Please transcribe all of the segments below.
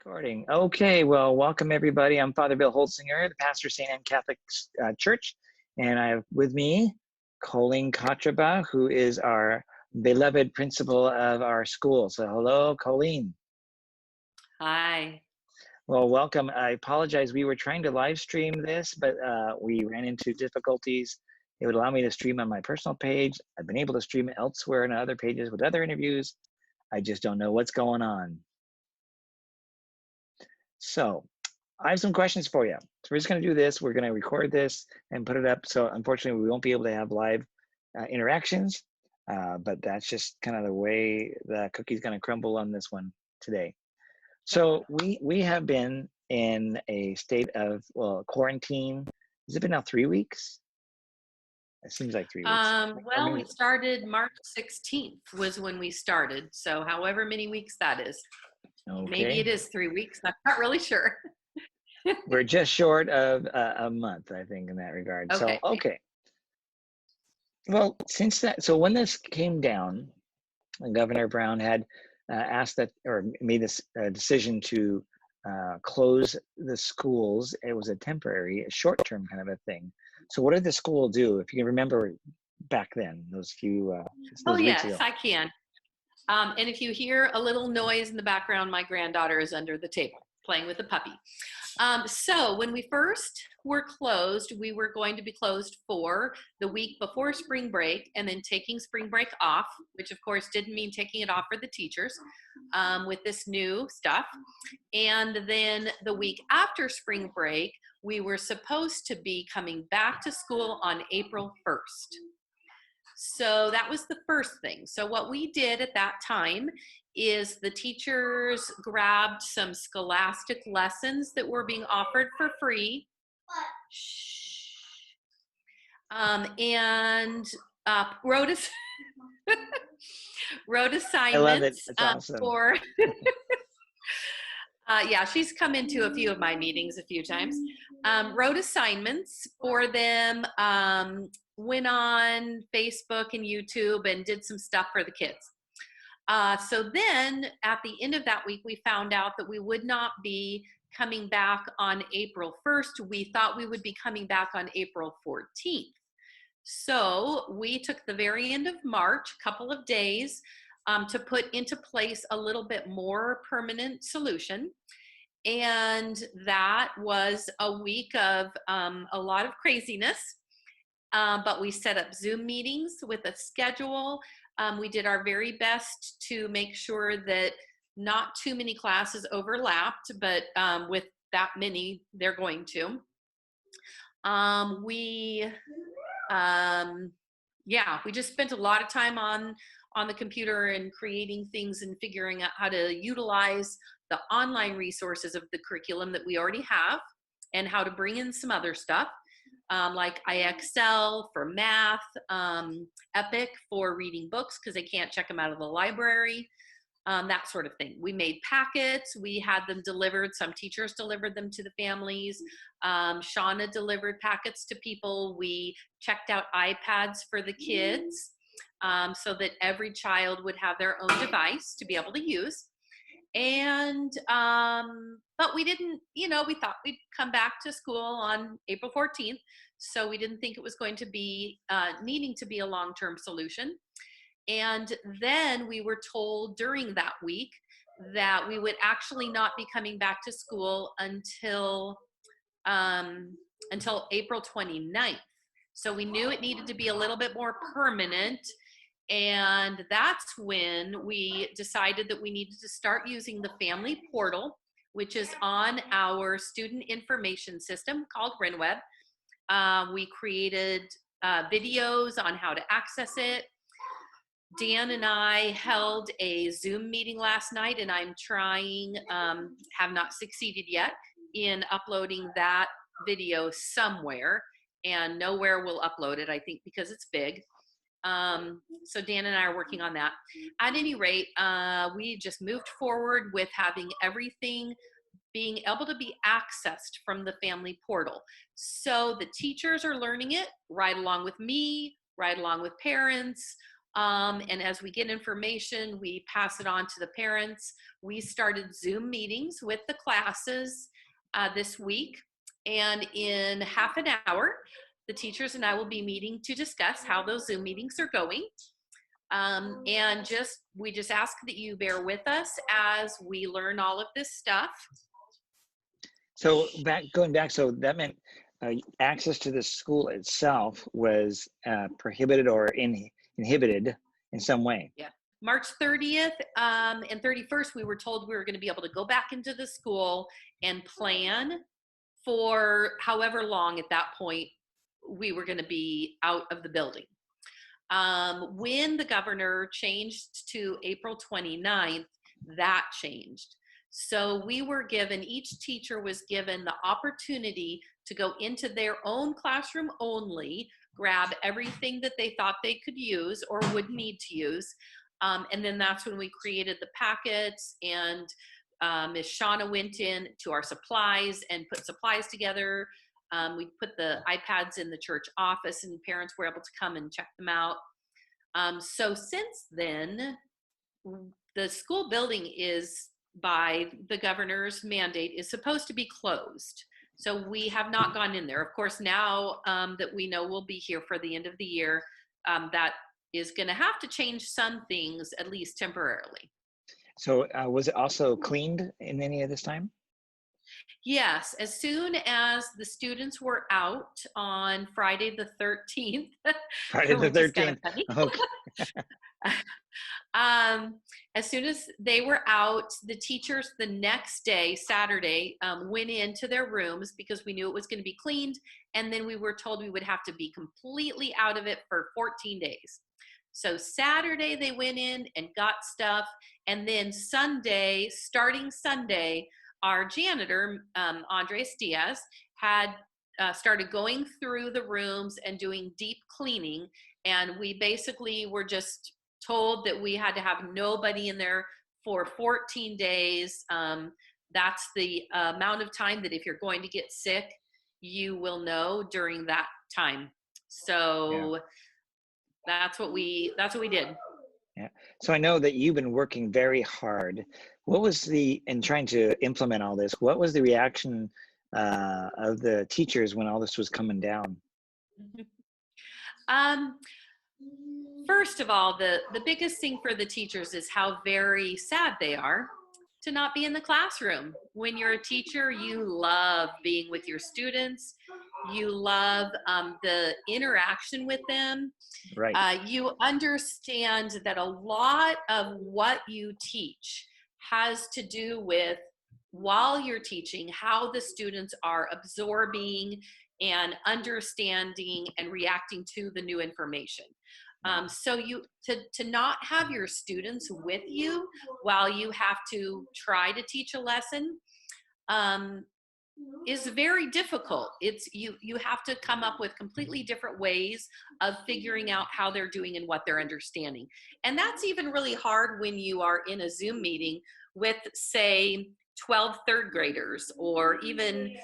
Recording. Okay, well, welcome everybody. I'm Father Bill Holtzinger, the pastor of St. Anne Catholic Church, and I have with me Colleen Kotrba, who is our beloved principal of our school. So hello, Colleen. Hi. Well, welcome. I apologize. We were trying to live stream this, but we ran into difficulties. It would allow me to stream on my personal page. I've been able to stream elsewhere on other pages with other interviews. I just don't know what's going on. So I have some questions for you. So we're just going to do this. We're going to record this and put it up. So unfortunately, we won't be able to have live interactions, but that's just kind of the way the cookie's going to crumble on this one today. So we have been in a state of, well, quarantine. Has it been now 3 weeks? It seems like 3 weeks. Well, we started March 16th was when we started. So however many weeks that is. Okay. Maybe it is 3 weeks. I'm not really sure. We're just short of a month, I think, in that regard. Okay. So, okay. Well, since that, so when this came down, Governor Brown had asked that, or made this decision to close the schools. It was a temporary, short-term kind of a thing. So what did the school do? If you can remember back then, those few those weeks ago. Yes, I can. And if you hear a little noise in the background, my granddaughter is under the table playing with the puppy. So when we first were closed, we were going to be closed for the week before spring break and then taking spring break off, which of course didn't mean taking it off for the teachers with this new stuff. And then the week after spring break, we were supposed to be coming back to school on April 1st. So that was the first thing. So what we did at that time is the teachers grabbed some scholastic lessons that were being offered for free. And wrote assignments. I love it. It's awesome. For yeah, she's come into a few of my meetings a few times. Wrote assignments for them, went on Facebook and YouTube and did some stuff for the kids. So then at the end of that week, we found out that we would not be coming back on April 1st. We thought we would be coming back on April 14th. So we took the very end of March, a couple of days, to put into place a little bit more permanent solution. And that was a week of a lot of craziness. But we set up Zoom meetings with a schedule. We did our very best to make sure that not too many classes overlapped, but with that many, they're going to. We just spent a lot of time on the computer and creating things and figuring out how to utilize the online resources of the curriculum that we already have and how to bring in some other stuff. Like IXL for math, Epic for reading books because they can't check them out of the library, that sort of thing. We made packets, we had them delivered, some teachers delivered them to the families. Shauna delivered packets to people. We checked out iPads for the kids so that every child would have their own device to be able to use. And but we didn't, we thought we'd come back to school on April 14th, so we didn't think it was going to be needing to be a long-term solution. And then we were told during that week that we would actually not be coming back to school until April 29th. So we knew it needed to be a little bit more permanent. And that's when we decided that we needed to start using the family portal, which is on our student information system called RenWeb. We created videos on how to access it. Dan and I held a Zoom meeting last night, and I'm trying, have not succeeded yet, in uploading that video somewhere, and nowhere will upload it, I think, because it's big. So Dan and I are working on that. At any rate, we just moved forward with having everything being able to be accessed from the family portal. So the teachers are learning it right along with me, right along with parents. And as we get information, we pass it on to the parents. We started Zoom meetings with the classes this week. And in half an hour, the teachers and I will be meeting to discuss how those Zoom meetings are going. And we just ask that you bear with us as we learn all of this stuff. So going back, so that meant access to the school itself was prohibited or inhibited in some way. Yeah. March 30th and 31st, we were told we were going to be able to go back into the school and plan for however long at that point we were going to be out of the building. When the governor changed to April 29th, that changed. So each teacher was given the opportunity to go into their own classroom only, grab everything that they thought they could use or would need to use. And then that's when we created the packets, and Ms. Shauna went in to our supplies and put supplies together. We put the iPads in the church office, and parents were able to come and check them out. So since then, the school building is, by the governor's mandate, is supposed to be closed. So we have not gone in there. Of course, now that we know we'll be here for the end of the year, that is going to have to change some things, at least temporarily. So was it also cleaned in any of this time? Yes, as soon as the students were out on Friday the 13th, Friday the 13th. Okay. As soon as they were out, the teachers the next day, Saturday, went into their rooms because we knew it was going to be cleaned. And then we were told we would have to be completely out of it for 14 days. So Saturday, they went in and got stuff. And then starting Sunday, our janitor, Andres Diaz, had started going through the rooms and doing deep cleaning. And we basically were just told that we had to have nobody in there for 14 days. That's the amount of time that if you're going to get sick, you will know during that time. So that's what we did. Yeah. So I know that you've been working very hard. What was in trying to implement all this, what was the reaction of the teachers when all this was coming down? First of all, the biggest thing for the teachers is how very sad they are to not be in the classroom. When you're a teacher, you love being with your students. You love the interaction with them. Right. You understand that a lot of what you teach has to do with, while you're teaching, how the students are absorbing and understanding and reacting to the new information. So to not have your students with you while you have to try to teach a lesson is very difficult. You have to come up with completely different ways of figuring out how they're doing and what they're understanding. And that's even really hard when you are in a Zoom meeting with, say, 12 third graders or even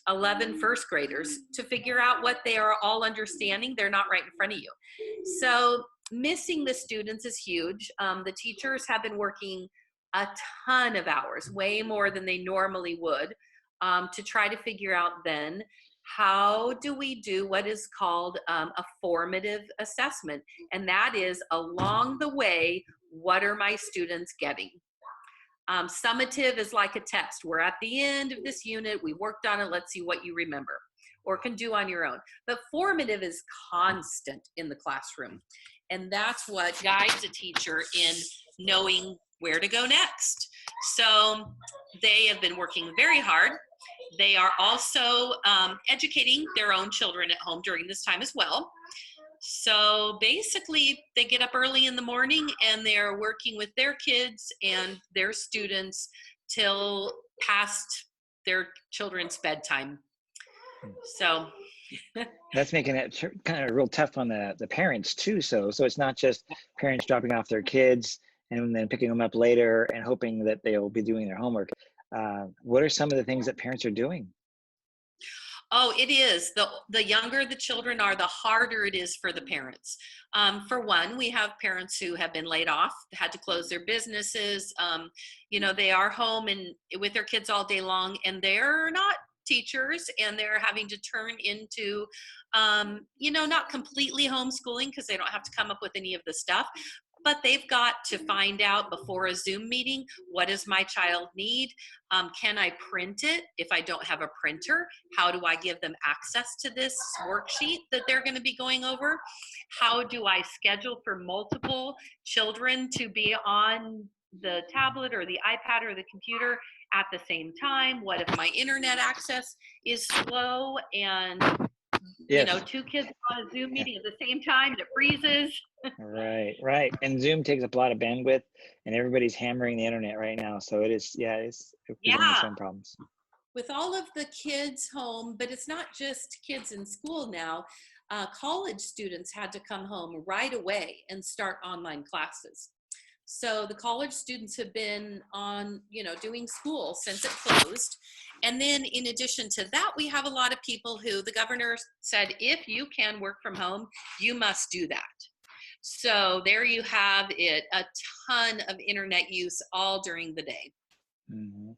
11 first graders, to figure out what they are all understanding. They're not right in front of you. So missing the students is huge. The teachers have been working a ton of hours, way more than they normally would, to try to figure out then, how do we do what is called a formative assessment? And that is, along the way, what are my students getting? Summative is like a test. We're at the end of this unit. We worked on it. Let's see what you remember or can do on your own. But formative is constant in the classroom. And that's what guides a teacher in knowing where to go next. So they have been working very hard. They are also educating their own children at home during this time as well. So basically, they get up early in the morning and they're working with their kids and their students till past their children's bedtime. So that's making it kind of real tough on the parents too. So it's not just parents dropping off their kids and then picking them up later and hoping that they'll be doing their homework. What are some of the things that parents are doing? Oh, it is. The younger the children are, the harder it is for the parents. For one, we have parents who have been laid off, had to close their businesses. They are home and with their kids all day long, and they're not teachers, and they're having to turn into, not completely homeschooling because they don't have to come up with any of the stuff, but they've got to find out before a Zoom meeting, what does my child need? Can I print it? If I don't have a printer, how do I give them access to this worksheet that they're going to be going over? How do I schedule for multiple children to be on the tablet or the iPad or the computer at the same time? What if my internet access is slow and Yes. two kids on a Zoom meeting at the same time and it freezes? Right, right. And Zoom takes up a lot of bandwidth, and everybody's hammering the internet right now. So it is, yeah, it's presenting its Yeah, own problems. with all of the kids home, but it's not just kids in school now. College students had to come home right away and start online classes. So the college students have been on, doing school since it closed. And then in addition to that, we have a lot of people who the governor said, if you can work from home, you must do that. So there you have it, a ton of internet use all during the day. Hmm.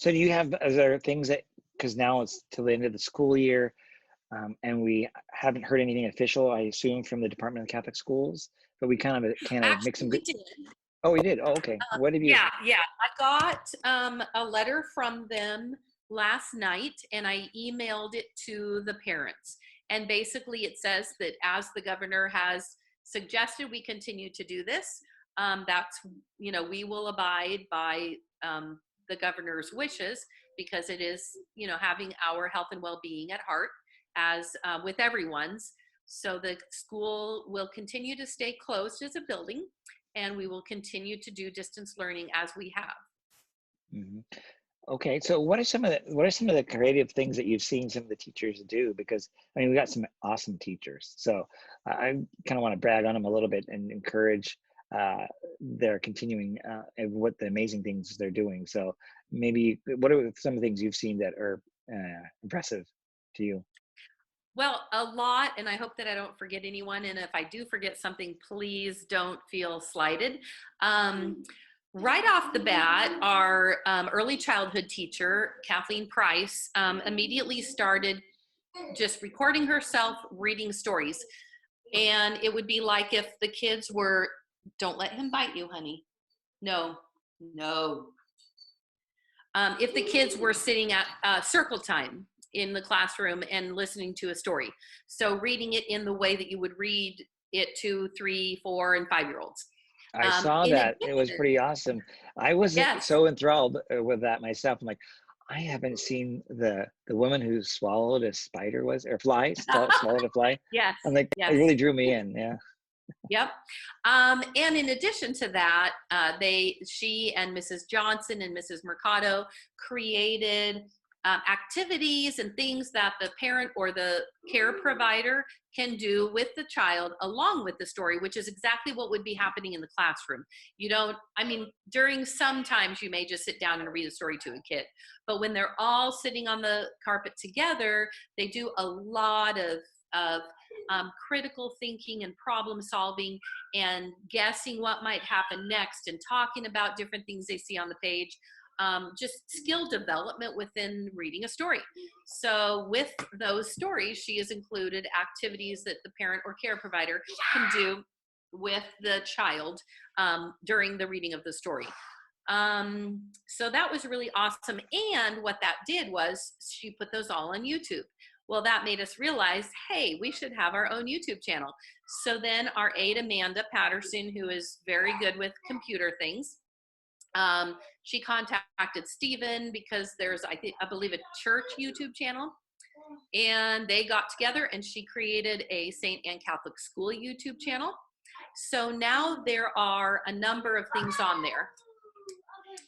So do you have, are there things that, because now it's till the end of the school year, and we haven't heard anything official, I assume, from the Department of Catholic Schools, but we kind of make some Actually, we good, did. oh, we did. Oh, okay. What have you, Yeah. I got a letter from them last night and I emailed it to the parents. And basically, it says that as the governor has suggested we continue to do this, that's, we will abide by the governor's wishes because it is, having our health and well being at heart, as with everyone's. So the school will continue to stay closed as a building, and we will continue to do distance learning as we have. mhm. Okay, so what are some of the creative things that you've seen some of the teachers do? Because I mean, we got some awesome teachers, so I kind of want to brag on them a little bit and encourage their continuing and what the amazing things they're doing. So maybe what are some of the things you've seen that are impressive to you? Well, a lot, and I hope that I don't forget anyone. And if I do forget something, please don't feel slighted. Right off the bat, our early childhood teacher, Kathleen Price, immediately started just recording herself reading stories. And it would be like if the kids were, don't let him bite you, honey. No, no. If the kids were sitting at circle time in the classroom and listening to a story. So reading it in the way that you would read it to 3, 4, and 5-year-olds. I saw In that. It was addition, pretty awesome. I was yes, so enthralled with that myself. I'm like, I haven't seen the woman who swallowed a spider was or fly swallowed a fly. yes, I'm like, it yes. really drew me in. Yeah. Yep. And in addition to that, she and Mrs. Johnson and Mrs. Mercado created activities and things that the parent or the care provider can do with the child along with the story, which is exactly what would be happening in the classroom. During sometimes you may just sit down and read a story to a kid, but when they're all sitting on the carpet together, they do a lot of critical thinking and problem solving and guessing what might happen next and talking about different things they see on the page. Just skill development within reading a story. So with those stories, she has included activities that the parent or care provider can do with the child during the reading of the story. So that was really awesome. And what that did was she put those all on YouTube. Well, that made us realize, hey, we should have our own YouTube channel. So then our aide, Amanda Patterson, who is very good with computer things, she contacted Stephen because there's, I believe, a church YouTube channel. And they got together and she created a St. Anne Catholic School YouTube channel. So now there are a number of things on there.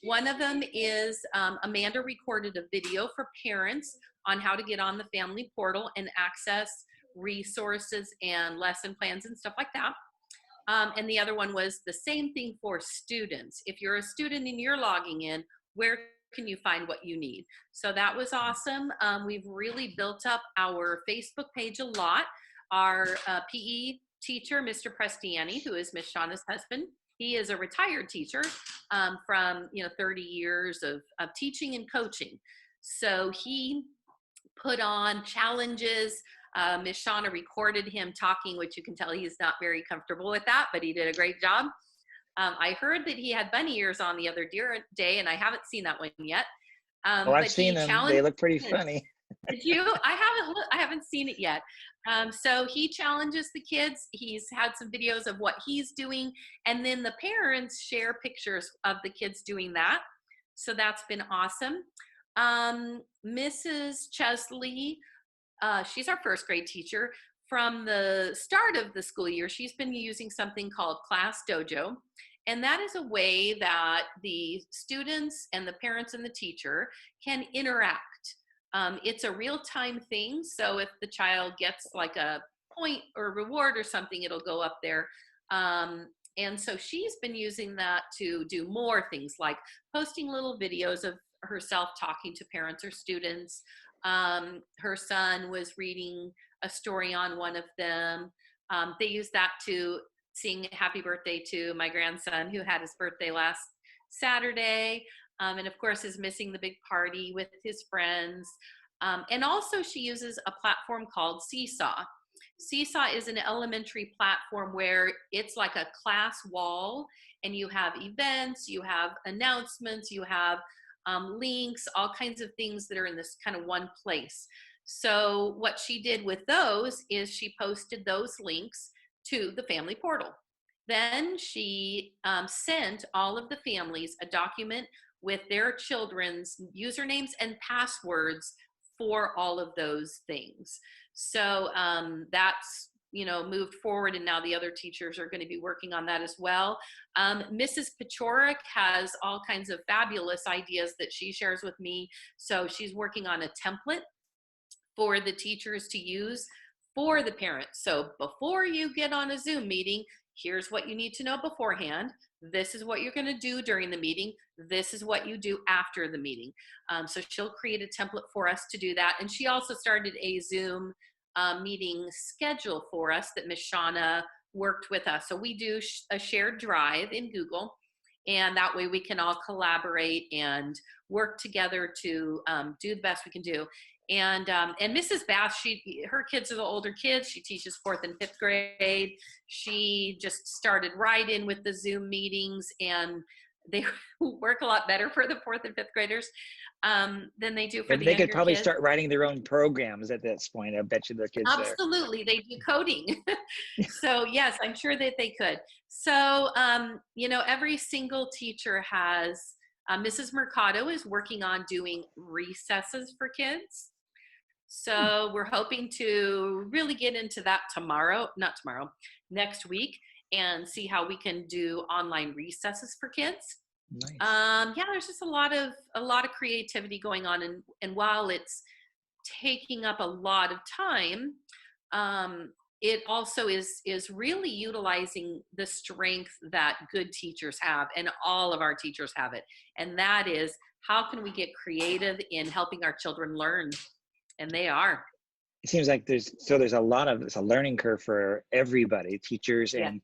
One of them is Amanda recorded a video for parents on how to get on the family portal and access resources and lesson plans and stuff like that. And the other one was the same thing for students. If you're a student and you're logging in, where can you find what you need? So that was awesome. We've really built up our Facebook page a lot. Our PE teacher, Mr. Prestiani, who is Miss Shauna's husband, he is a retired teacher from 30 years of teaching and coaching. So he put on challenges. Miss Shauna recorded him talking, which you can tell he's not very comfortable with that, but he did a great job. I heard that he had bunny ears on the other day, and I haven't seen that one yet. Oh, I've seen them. They look pretty funny. Did you? I haven't seen it yet. So he challenges the kids. He's had some videos of what he's doing, and then the parents share pictures of the kids doing that. So that's been awesome. Mrs. Chesley, she's our first grade teacher. From the start of the school year, she's been using something called Class Dojo. And that is a way that the students and the parents and the teacher can interact. It's a real-time thing. So if the child gets like a point or reward or something, it'll go up there. And so she's been using that to do more things like posting little videos of herself talking to parents or students. Her son was reading a story on one of them. They use that to sing happy birthday to my grandson who had his birthday last Saturday. And of course is missing the big party with his friends. And also she uses a platform called Seesaw. Seesaw is an elementary platform where it's like a class wall, and you have events, you have announcements, you have links, all kinds of things that are in this kind of one place. So what she did with those is she posted those links to the family portal. Then she sent all of the families a document with their children's usernames and passwords for all of those things. So that's moved forward, and now the other teachers are going to be working on that as well. Mrs. Pachorik has all kinds of fabulous ideas that she shares with me. So she's working on a template for the teachers to use for the parents. So before you get on a Zoom meeting, here's what you need to know beforehand. This is what you're going to do during the meeting. This is what you do after the meeting. So she'll create a template for us to do that. And she also started a Zoom meeting schedule for us that Miss Shauna worked with us. So we do a shared drive in Google, and that way we can all collaborate and work together to do the best we can do. And Mrs. Bass, her kids are the older kids. She teaches 4th and 5th grade. She just started right in with the Zoom meetings, and they work a lot better for the 4th and 5th graders than they do for the They younger could probably kids. start writing their own programs at this point. I bet you the kids Absolutely, they do coding. So yes, I'm sure that they could. So every single teacher has. Mrs. Mercado is working on doing recesses for kids. So we're hoping to really get into that next week, and see how we can do online recesses for kids. Nice. There's just a lot of creativity going on, and while it's taking up a lot of time, it also is really utilizing the strength that good teachers have, and all of our teachers have it. And that is, how can we get creative in helping our children learn? And they are. It seems like it's a learning curve for everybody, teachers and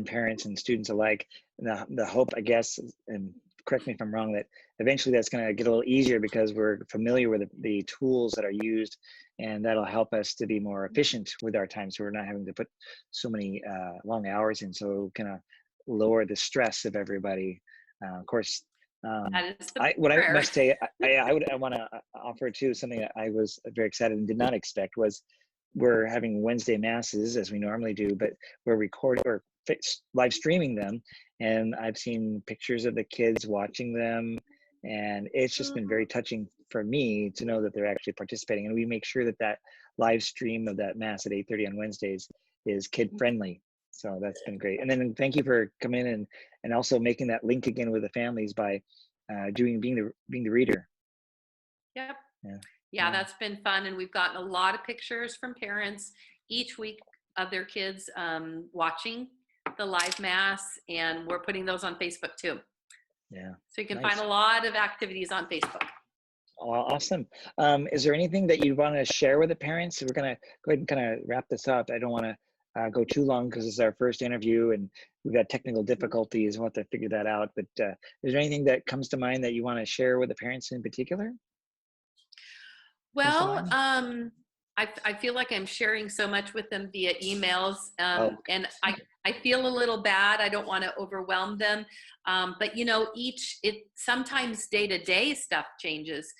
parents and students alike. And the hope, I guess, and correct me if I'm wrong, that eventually that's going to get a little easier because we're familiar with the tools that are used, and that'll help us to be more efficient with our time. So we're not having to put so many long hours in, so kind of lower the stress of everybody. Of course, that is I must say, I want to offer too something that I was very excited and did not expect was we're having Wednesday masses as we normally do, but we're recording or live streaming them, and I've seen pictures of the kids watching them, and it's just been very touching for me to know that they're actually participating. And we make sure that live stream of that mass at 8:30 on Wednesdays is kid friendly. So that's been great. And then thank you for coming in and also making that link again with the families by being the reader. Yep. Yeah, that's been fun. And we've gotten a lot of pictures from parents each week of their kids watching the live mass, and we're putting those on Facebook too. Yeah. So you can find Nice. a lot of activities on Facebook. Awesome. Is there anything that you want to share with the parents? We're going to go ahead and kind of wrap this up. I don't want to go too long because it's our first interview and we've got technical difficulties. We'll have to figure that out. But is there anything that comes to mind that you want to share with the parents in particular? Comes to Well, mind? I feel like I'm sharing so much with them via emails, Oh, and I feel a little bad. I don't want to overwhelm them, but you know, sometimes day to day stuff changes.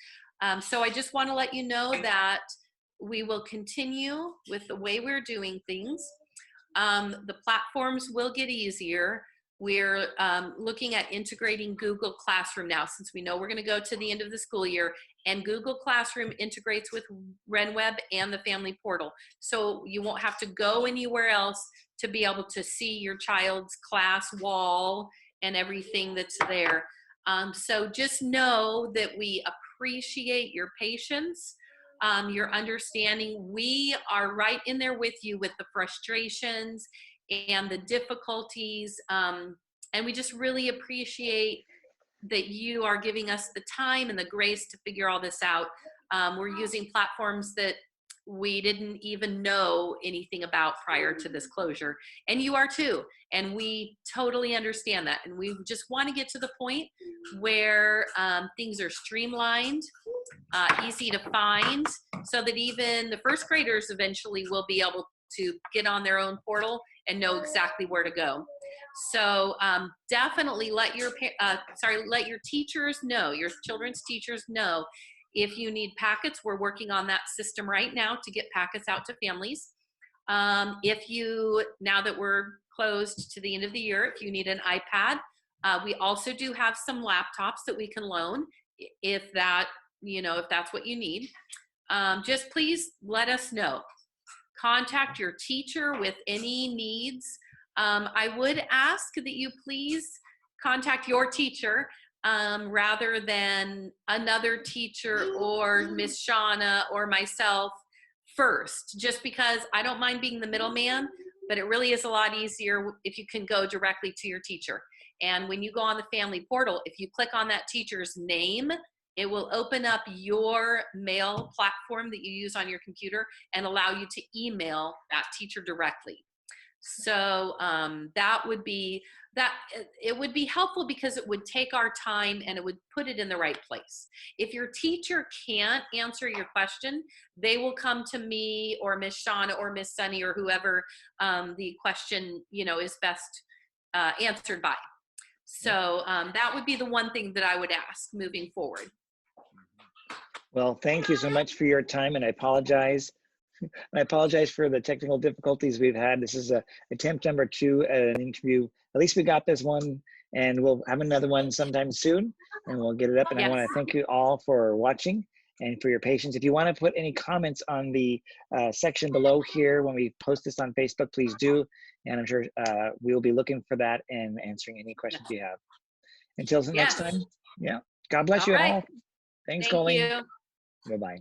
So I just want to let you know that we will continue with the way we're doing things. The platforms will get easier. We're looking at integrating Google Classroom now, since we know we're going to go to the end of the school year, and Google Classroom integrates with RenWeb and the Family Portal. So you won't have to go anywhere else to be able to see your child's class wall and everything that's there. So just know that we appreciate your patience, your understanding. We are right in there with you with the frustrations and the difficulties. And we just really appreciate that you are giving us the time and the grace to figure all this out. We're using platforms that we didn't even know anything about prior to this closure. And you are too. And we totally understand that. And we just want to get to the point where things are streamlined, easy to find, so that even the first graders eventually will be able to get on their own portal and know exactly where to go. So definitely let your teachers know, your children's teachers know, if you need packets. We're working on that system right now to get packets out to families. If you, now that we're closed to the end of the year, if you need an iPad, we also do have some laptops that we can loan if that, you know, if that's what you need. Just please let us know. Contact your teacher with any needs. I would ask that you please contact your teacher rather than another teacher or Miss Shauna or myself first, just because I don't mind being the middleman, but it really is a lot easier if you can go directly to your teacher. And when you go on the Family Portal, if you click on that teacher's name, it will open up your mail platform that you use on your computer and allow you to email that teacher directly. So that would be it would be helpful because it would take our time and it would put it in the right place. If your teacher can't answer your question, they will come to me or Miss Shauna or Miss Sunny or whoever the question, you know, is best answered by. So that would be the one thing that I would ask moving forward. well, thank you so much for your time, and I apologize. I apologize for the technical difficulties we've had. This is attempt number 2 at an interview. At least we got this one, and we'll have another one sometime soon, and we'll get it up. And I Yes. want to thank you all for watching and for your patience. If you want to put any comments on the section below here when we post this on Facebook, please do. And I'm sure we'll be looking for that and answering any questions you have. Until the next Yes. time, yeah. God bless All you right. all. Thanks, Thank Colleen. you. Bye-bye.